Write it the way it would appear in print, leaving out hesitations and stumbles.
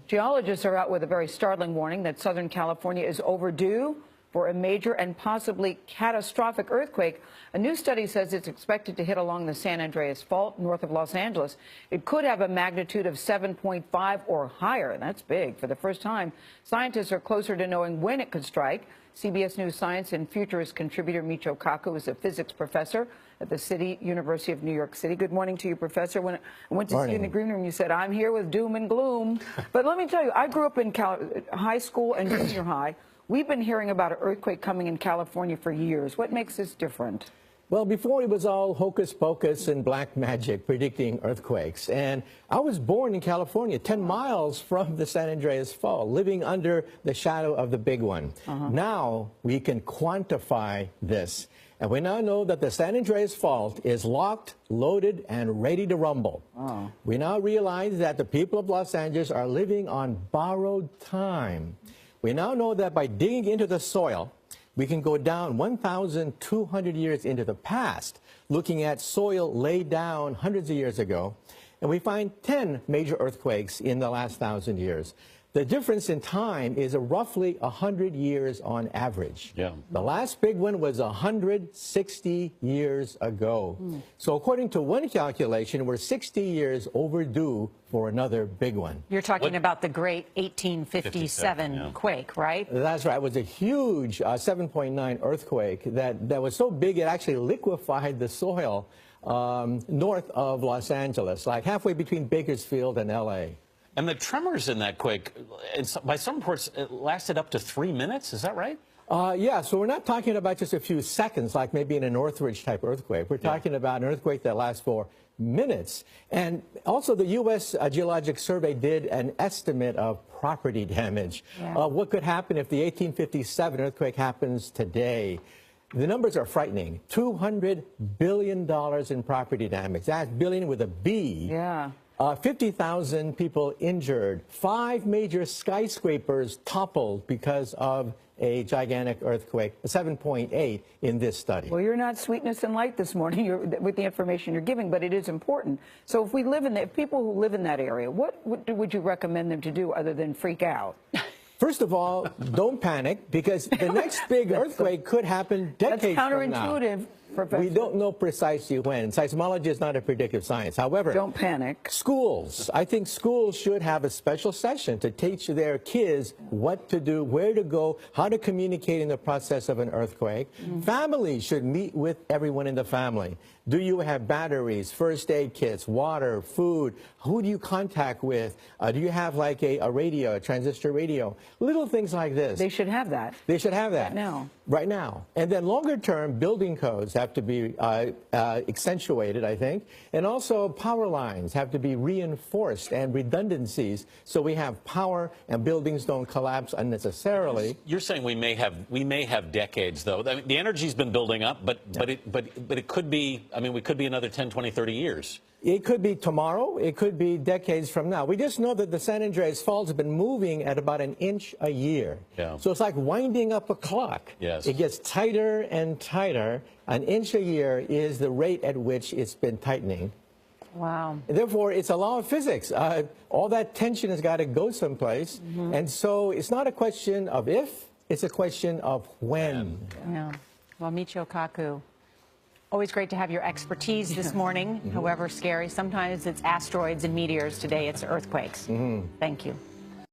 Geologists are out with a very startling warning that Southern California is overdue for a major and possibly catastrophic earthquake. A new study says it's expected to hit along the San Andreas Fault north of Los Angeles. It could have a magnitude of 7.5 or higher. That's big. For the first time, scientists are closer to knowing when it could strike. CBS News science and futurist contributor Michio Kaku is a physics professor at the University of New York City. Good morning to you, Professor. When I went to see you in the green room, you said, I'm here with doom and gloom. But let me tell you, I grew up in high school and junior high. We've been hearing about an earthquake coming in California for years. What makes this different? Well, before it was all hocus pocus and black magic predicting earthquakes. And I was born in California, 10 miles from the San Andreas Fault, living under the shadow of the big one. Now we can quantify this. And we now know that the San Andreas Fault is locked, loaded, and ready to rumble. We now realize that the people of Los Angeles are living on borrowed time. We now know that by digging into the soil, we can go down 1,200 years into the past, looking at soil laid down hundreds of years ago, and we find 10 major earthquakes in the last 1,000 years. The difference in time is roughly 100 years on average. The last big one was 160 years ago. So according to one calculation, we're 60 years overdue for another big one. You're talking about the great 1857 quake, right? That's right. It was a huge 7.9 earthquake that was so big it actually liquefied the soil north of Los Angeles, like halfway between Bakersfield and L.A. And the tremors in that quake, by some reports, it lasted up to 3 minutes. Is that right? Yeah, so we're not talking about just a few seconds, like maybe in a Northridge type earthquake. We're talking about an earthquake that lasts for minutes. And also the U.S. Geologic Survey did an estimate of property damage. What could happen if the 1857 earthquake happens today? The numbers are frightening. $200 billion in property damage. That's billion with a B. 50,000 people injured. 5 major skyscrapers toppled because of a gigantic earthquake, 7.8 in this study. Well, you're not sweetness and light this morning with the information you're giving, but it is important. So if we live in if people who live in that area, what would you recommend them to do other than freak out? First of all, don't panic, because the next big earthquake could happen decades from now. That's counterintuitive, Professor. We don't know precisely when. Seismology is not a predictive science. However, don't panic. Schools. I think schools should have a special session to teach their kids what to do, where to go, how to communicate in the process of an earthquake. Families should meet with everyone in the family. Do you have batteries, first aid kits, water, food? Who do you contact with? Do you have like a radio, a transistor radio? Little things like this. They should have that. They should have that. Right now. Right now. And then longer term, building codes have to be accentuated, I think. And also power lines have to be reinforced and redundancies so we have power and buildings don't collapse unnecessarily. You're saying we may have decades, though. I mean, the energy's been building up, but it could be, I mean, we could be another 10, 20, 30 years. It could be tomorrow. It could be decades from now. We just know that the San Andreas Fault has been moving at about 1 inch a year. So it's like winding up a clock. It gets tighter and tighter. 1 inch a year is the rate at which it's been tightening. Wow. Therefore, it's a law of physics. All that tension has got to go someplace. And so it's not a question of if, it's a question of when. Well, Michio Kaku, always great to have your expertise this morning, however scary. Sometimes it's asteroids and meteors. Today it's earthquakes. Thank you.